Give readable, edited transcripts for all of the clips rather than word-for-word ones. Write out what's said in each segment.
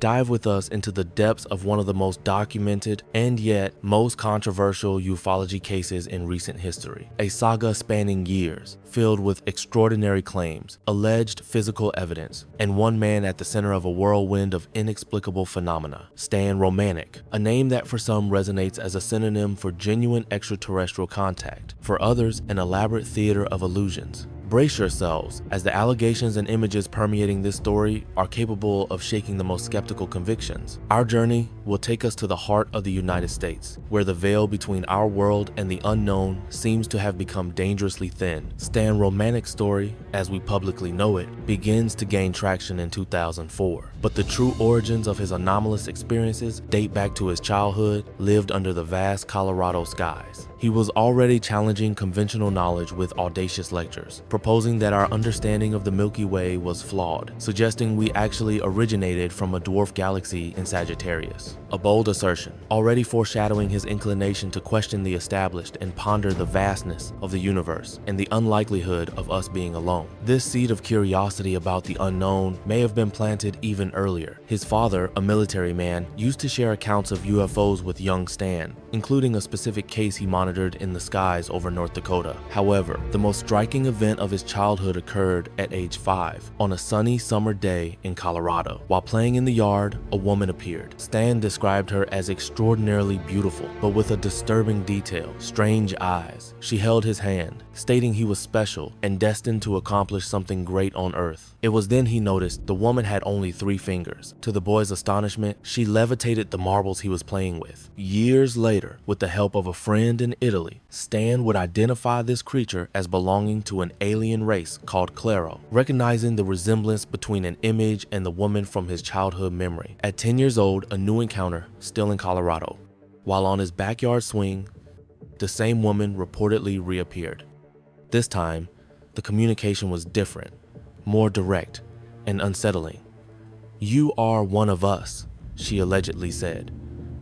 dive with us into the depths of one of the most documented and yet most controversial ufology cases in recent history. A saga spanning years, filled with extraordinary claims, alleged physical evidence, and one man at the center of a whirlwind of inexplicable phenomena. Stan Romanek, a name that for some resonates as a synonym for genuine extraterrestrial contact, for others an elaborate theater of illusions. Brace yourselves, as the allegations and images permeating this story are capable of shaking the most skeptical convictions. Our journey will take us to the heart of the United States, where the veil between our world and the unknown seems to have become dangerously thin. Stan Romanek's story, as we publicly know it, begins to gain traction in 2004. But the true origins of his anomalous experiences date back to his childhood, lived under the vast Colorado skies. He was already challenging conventional knowledge with audacious lectures, proposing that our understanding of the Milky Way was flawed, suggesting we actually originated from a dwarf galaxy in Sagittarius. A bold assertion, already foreshadowing his inclination to question the established and ponder the vastness of the universe and the unlikelihood of us being alone. This seed of curiosity about the unknown may have been planted even earlier. His father, a military man, used to share accounts of UFOs with young Stan, including a specific case he monitored in the skies over North Dakota. However, the most striking event of his childhood occurred at age 5, on a sunny summer day in Colorado. While playing in the yard, a woman appeared. Stan described her as extraordinarily beautiful, but with a disturbing detail: strange eyes. She held his hand, stating he was special and destined to accomplish something great on Earth. It was then he noticed the woman had only 3 fingers. To the boy's astonishment, she levitated the marbles he was playing with. Years later, with the help of a friend in Italy, Stan would identify this creature as belonging to an alien race called Claro, recognizing the resemblance between an image and the woman from his childhood memory. At 10 years old, a new encounter, still in Colorado. While on his backyard swing, the same woman reportedly reappeared. This time, the communication was different, more direct, and unsettling. "You are one of us," she allegedly said,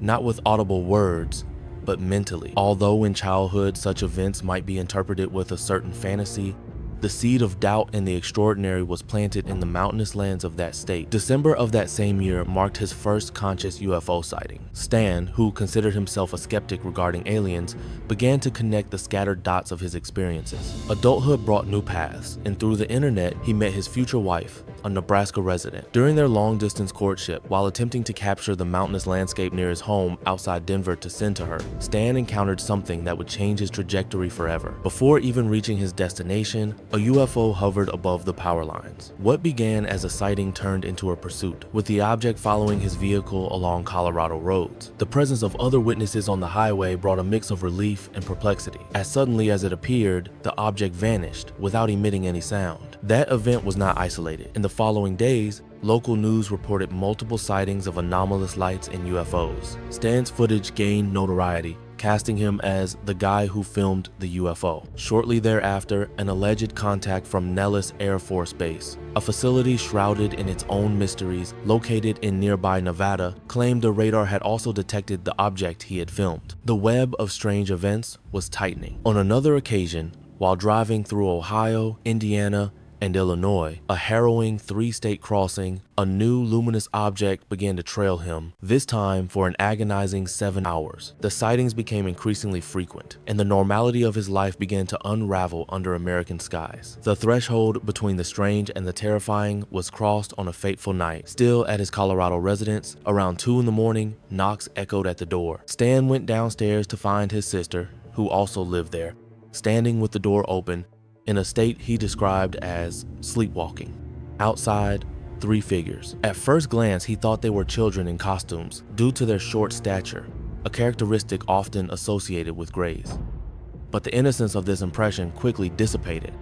not with audible words, but mentally. Although in childhood such events might be interpreted with a certain fantasy, the seed of doubt and the extraordinary was planted in the mountainous lands of that state. December of that same year marked his first conscious UFO sighting. Stan, who considered himself a skeptic regarding aliens, began to connect the scattered dots of his experiences. Adulthood brought new paths, and through the internet, he met his future wife, a Nebraska resident. During their long-distance courtship, while attempting to capture the mountainous landscape near his home outside Denver to send to her, Stan encountered something that would change his trajectory forever. Before even reaching his destination, a UFO hovered above the power lines. What began as a sighting turned into a pursuit, with the object following his vehicle along Colorado roads. The presence of other witnesses on the highway brought a mix of relief and perplexity. As suddenly as it appeared, the object vanished without emitting any sound. That event was not isolated. In the following days, local news reported multiple sightings of anomalous lights and UFOs. Stan's footage gained notoriety, casting him as the guy who filmed the UFO. Shortly thereafter, an alleged contact from Nellis Air Force Base, a facility shrouded in its own mysteries located in nearby Nevada, claimed the radar had also detected the object he had filmed. The web of strange events was tightening. On another occasion, while driving through Ohio, Indiana, and Illinois, a harrowing 3-state crossing, a new luminous object began to trail him, this time for an agonizing 7 hours. The sightings became increasingly frequent, and the normality of his life began to unravel under American skies. The threshold between the strange and the terrifying was crossed on a fateful night. Still at his Colorado residence, around 2 in the morning, knocks echoed at the door. Stan went downstairs to find his sister, who also lived there, standing with the door open, in a state he described as sleepwalking. Outside, 3 figures. At first glance, he thought they were children in costumes due to their short stature, a characteristic often associated with grays. But the innocence of this impression quickly dissipated.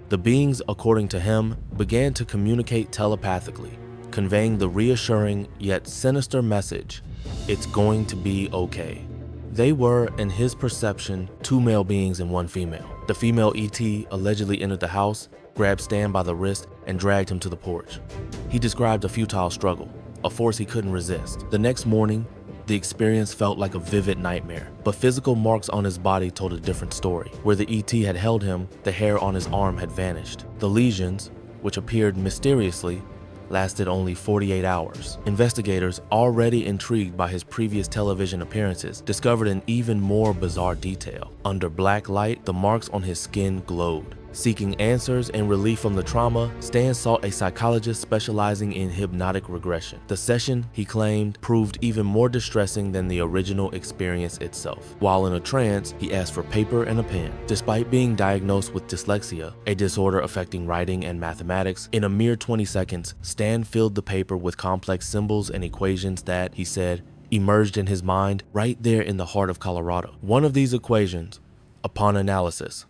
The beings, according to him, began to communicate telepathically, conveying the reassuring yet sinister message, "It's going to be okay." They were, in his perception, 2 male beings and 1 female. The female ET allegedly entered the house, grabbed Stan by the wrist, and dragged him to the porch. He described a futile struggle, a force he couldn't resist. The next morning, the experience felt like a vivid nightmare, but physical marks on his body told a different story. Where the ET had held him, the hair on his arm had vanished. The lesions, which appeared mysteriously, lasted only 48 hours. Investigators, already intrigued by his previous television appearances, discovered an even more bizarre detail. Under black light, the marks on his skin glowed. Seeking answers and relief from the trauma, Stan sought a psychologist specializing in hypnotic regression. The session, he claimed, proved even more distressing than the original experience itself. While in a trance, he asked for paper and a pen. Despite being diagnosed with dyslexia, a disorder affecting writing and mathematics, in a mere 20 seconds, Stan filled the paper with complex symbols and equations that, he said, emerged in his mind right there in the heart of Colorado. One of these equations, upon analysis,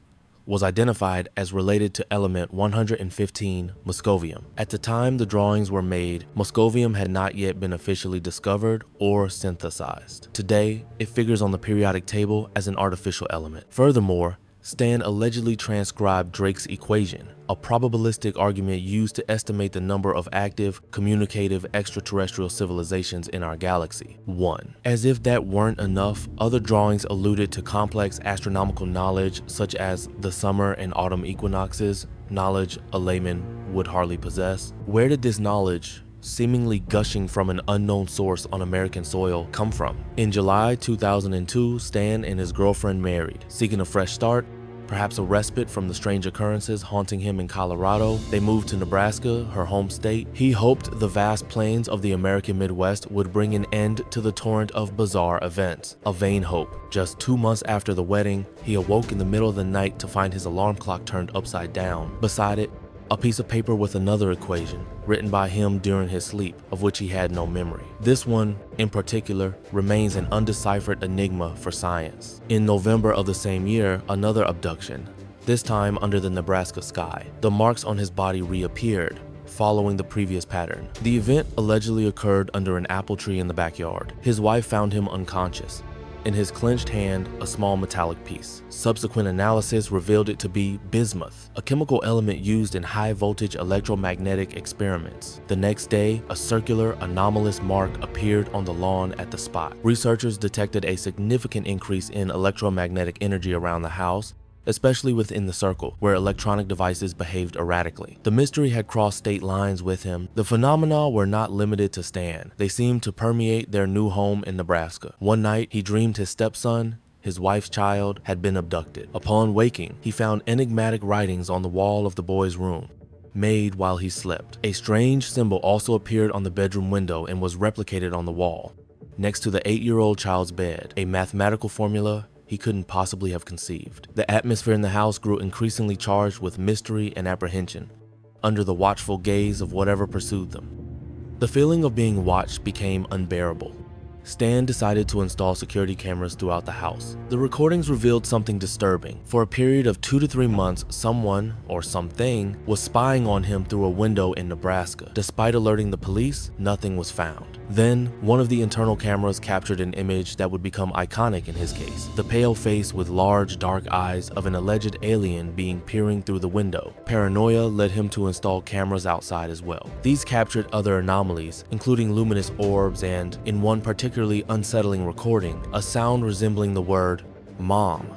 was identified as related to element 115 moscovium. At the time the drawings were made, moscovium had not yet been officially discovered or synthesized. Today, it figures on the periodic table as an artificial element. Furthermore, Stan allegedly transcribed Drake's equation, a probabilistic argument used to estimate the number of active, communicative extraterrestrial civilizations in our galaxy. 1. As if that weren't enough, other drawings alluded to complex astronomical knowledge such as the summer and autumn equinoxes, knowledge a layman would hardly possess. Where did this knowledge, seemingly gushing from an unknown source on American soil, come from? In July 2002, Stan and his girlfriend married. Seeking a fresh start, perhaps a respite from the strange occurrences haunting him in Colorado, they moved to Nebraska, her home state. He hoped the vast plains of the American Midwest would bring an end to the torrent of bizarre events. A vain hope. Just 2 months after the wedding, he awoke in the middle of the night to find his alarm clock turned upside down. Beside it, a piece of paper with another equation, written by him during his sleep, of which he had no memory. This one, in particular, remains an undeciphered enigma for science. In November of the same year, another abduction, this time under the Nebraska sky. The marks on his body reappeared, following the previous pattern. The event allegedly occurred under an apple tree in the backyard. His wife found him unconscious. In his clenched hand, a small metallic piece. Subsequent analysis revealed it to be bismuth, a chemical element used in high-voltage electromagnetic experiments. The next day, a circular, anomalous mark appeared on the lawn at the spot. Researchers detected a significant increase in electromagnetic energy around the house, especially within the circle, where electronic devices behaved erratically. The mystery had crossed state lines with him. The phenomena were not limited to Stan. They seemed to permeate their new home in Nebraska. One night, he dreamed his stepson, his wife's child, had been abducted. Upon waking, he found enigmatic writings on the wall of the boy's room, made while he slept. A strange symbol also appeared on the bedroom window and was replicated on the wall, next to the 8-year-old child's bed, a mathematical formula he couldn't possibly have conceived. The atmosphere in the house grew increasingly charged with mystery and apprehension, under the watchful gaze of whatever pursued them. The feeling of being watched became unbearable. Stan decided to install security cameras throughout the house. The recordings revealed something disturbing. For a period of 2 to 3 months, someone, or something, was spying on him through a window in Nebraska. Despite alerting the police, nothing was found. Then, one of the internal cameras captured an image that would become iconic in his case. The pale face with large, dark eyes of an alleged alien being peering through the window. Paranoia led him to install cameras outside as well. These captured other anomalies, including luminous orbs and, in one particularly unsettling recording, a sound resembling the word "mom,"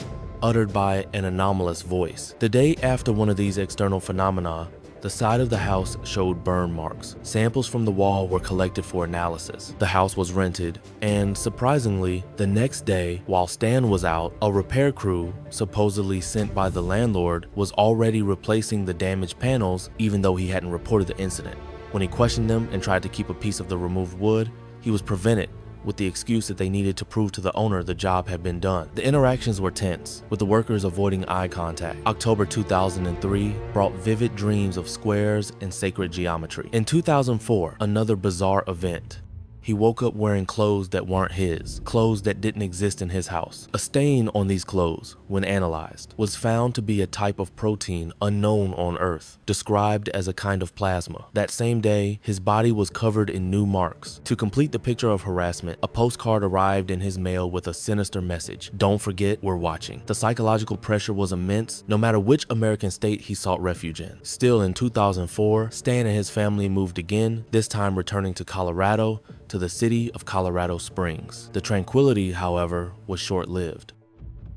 uttered by an anomalous voice. The day after one of these external phenomena, the side of the house showed burn marks. Samples from the wall were collected for analysis. The house was rented, and surprisingly, the next day, while Stan was out, a repair crew, supposedly sent by the landlord, was already replacing the damaged panels even though he hadn't reported the incident. When he questioned them and tried to keep a piece of the removed wood, he was prevented, with the excuse that they needed to prove to the owner the job had been done. The interactions were tense, with the workers avoiding eye contact. October 2003 brought vivid dreams of squares and sacred geometry. In 2004, another bizarre event. He woke up wearing clothes that weren't his, clothes that didn't exist in his house. A stain on these clothes, when analyzed, was found to be a type of protein unknown on Earth, described as a kind of plasma. That same day, his body was covered in new marks. To complete the picture of harassment, a postcard arrived in his mail with a sinister message: "Don't forget, we're watching." The psychological pressure was immense, no matter which American state he sought refuge in. Still, in 2004, Stan and his family moved again, this time returning to Colorado, to the city of Colorado Springs. The tranquility, however, was short-lived.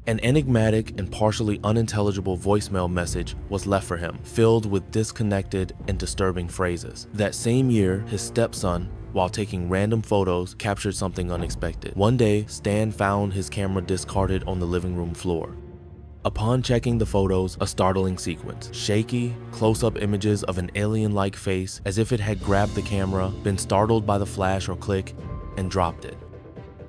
An enigmatic and partially unintelligible voicemail message was left for him, filled with disconnected and disturbing phrases. That same year, his stepson, while taking random photos, captured something unexpected. One day, Stan found his camera discarded on the living room floor. Upon checking the photos, a startling sequence. Shaky, close-up images of an alien-like face as if it had grabbed the camera, been startled by the flash or click, and dropped it.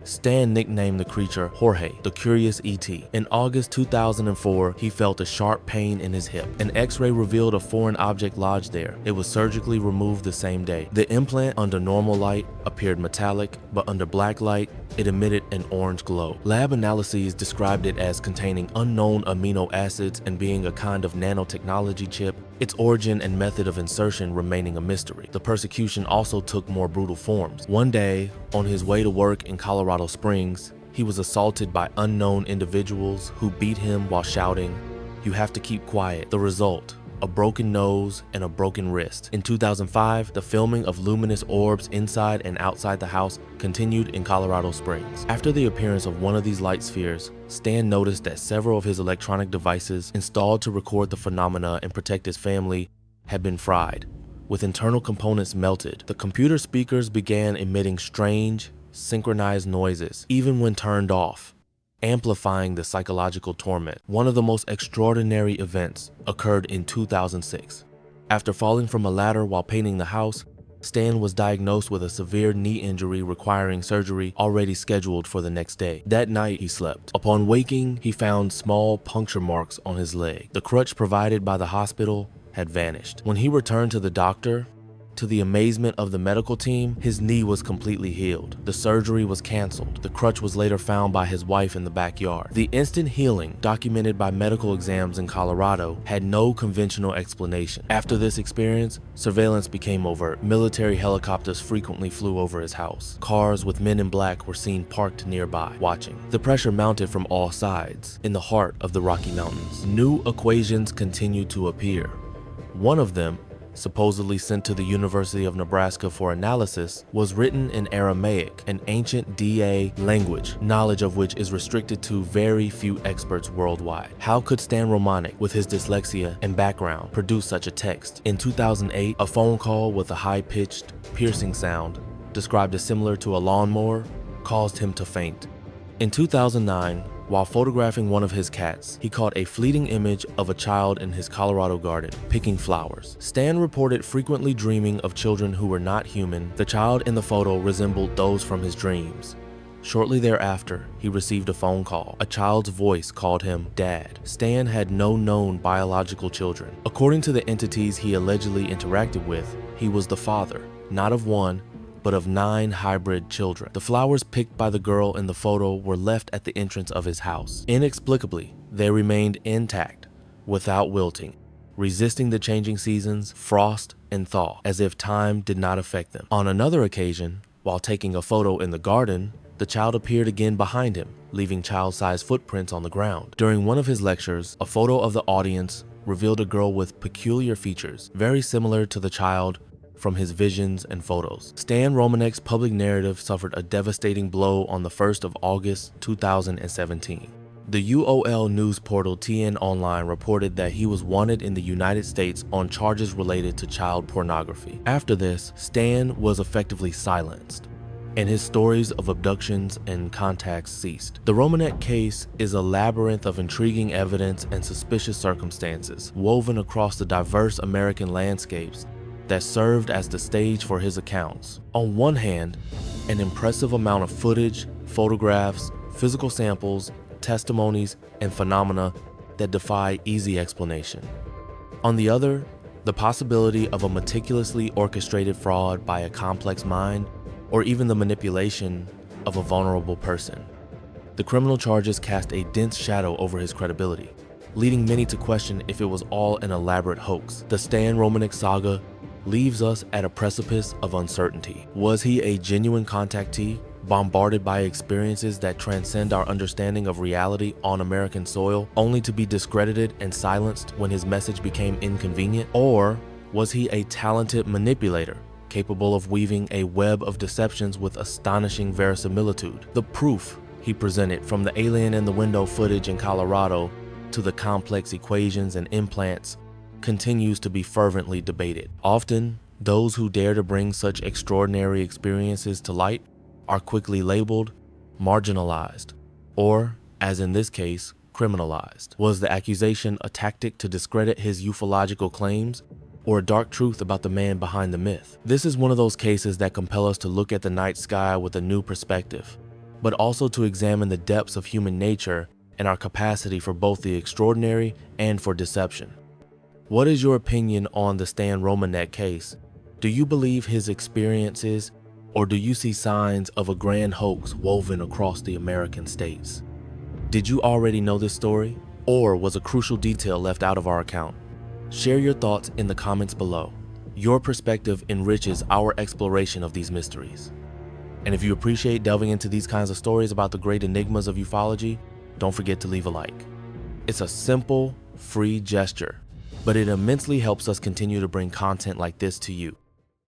Stan nicknamed the creature Jorge, the Curious ET. In August 2004, he felt a sharp pain in his hip. An X-ray revealed a foreign object lodged there. It was surgically removed the same day. The implant under normal light appeared metallic, but under black light, it emitted an orange glow. Lab analyses described it as containing unknown amino acids and being a kind of nanotechnology chip, its origin and method of insertion remaining a mystery. The persecution also took more brutal forms. One day, on his way to work in Colorado Springs, he was assaulted by unknown individuals who beat him while shouting, "You have to keep quiet." The result: a broken nose and a broken wrist. In 2005, the filming of luminous orbs inside and outside the house continued in Colorado Springs. After the appearance of one of these light spheres, Stan noticed that several of his electronic devices installed to record the phenomena and protect his family had been fried, with internal components melted. The computer speakers began emitting strange, synchronized noises, even when turned off, amplifying the psychological torment. One of the most extraordinary events occurred in 2006. After falling from a ladder while painting the house, Stan was diagnosed with a severe knee injury requiring surgery already scheduled for the next day. That night, he slept. Upon waking, he found small puncture marks on his leg. The crutch provided by the hospital had vanished. When he returned to the doctor, to the amazement of the medical team, his knee was completely healed. The surgery was canceled. The crutch was later found by his wife in the backyard. The instant healing, documented by medical exams in Colorado, had no conventional explanation. After this experience, surveillance became overt. Military helicopters frequently flew over his house. Cars with men in black were seen parked nearby, watching. The pressure mounted from all sides, in the heart of the Rocky Mountains. New equations continued to appear. One of them, supposedly sent to the University of Nebraska for analysis, was written in Aramaic, an ancient DA language, knowledge of which is restricted to very few experts worldwide. How could Stan Romanek, with his dyslexia and background, produce such a text? In 2008, a phone call with a high-pitched, piercing sound, described as similar to a lawnmower, caused him to faint. In 2009, while photographing one of his cats, he caught a fleeting image of a child in his Colorado garden, picking flowers. Stan reported frequently dreaming of children who were not human. The child in the photo resembled those from his dreams. Shortly thereafter, he received a phone call. A child's voice called him Dad. Stan had no known biological children. According to the entities he allegedly interacted with, he was the father, not of one, but of 9 hybrid children. The flowers picked by the girl in the photo were left at the entrance of his house. Inexplicably, they remained intact, without wilting, resisting the changing seasons, frost, and thaw, as if time did not affect them. On another occasion, while taking a photo in the garden, the child appeared again behind him, leaving child-sized footprints on the ground. During one of his lectures, a photo of the audience revealed a girl with peculiar features, very similar to the child from his visions and photos. Stan Romanek's public narrative suffered a devastating blow on the 1st of August 2017. The UOL news portal TN Online reported that he was wanted in the United States on charges related to child pornography. After this, Stan was effectively silenced, and his stories of abductions and contacts ceased. The Romanek case is a labyrinth of intriguing evidence and suspicious circumstances woven across the diverse American landscapes that served as the stage for his accounts. On one hand, an impressive amount of footage, photographs, physical samples, testimonies, and phenomena that defy easy explanation. On the other, the possibility of a meticulously orchestrated fraud by a complex mind, or even the manipulation of a vulnerable person. The criminal charges cast a dense shadow over his credibility, leading many to question if it was all an elaborate hoax. The Stan Romanek saga leaves us at a precipice of uncertainty. Was he a genuine contactee, bombarded by experiences that transcend our understanding of reality on American soil, only to be discredited and silenced when his message became inconvenient? Or was he a talented manipulator, capable of weaving a web of deceptions with astonishing verisimilitude? The proof he presented, from the alien in the window footage in Colorado to the complex equations and implants, continues to be fervently debated. Often, those who dare to bring such extraordinary experiences to light are quickly labeled, marginalized, or, as in this case, criminalized. Was the accusation a tactic to discredit his ufological claims, or a dark truth about the man behind the myth? This is one of those cases that compel us to look at the night sky with a new perspective, but also to examine the depths of human nature and our capacity for both the extraordinary and for deception. What is your opinion on the Stan Romanek case? Do you believe his experiences, or do you see signs of a grand hoax woven across the American states? Did you already know this story, or was a crucial detail left out of our account? Share your thoughts in the comments below. Your perspective enriches our exploration of these mysteries. And if you appreciate delving into these kinds of stories about the great enigmas of ufology, don't forget to leave a like. It's a simple, free gesture, but it immensely helps us continue to bring content like this to you.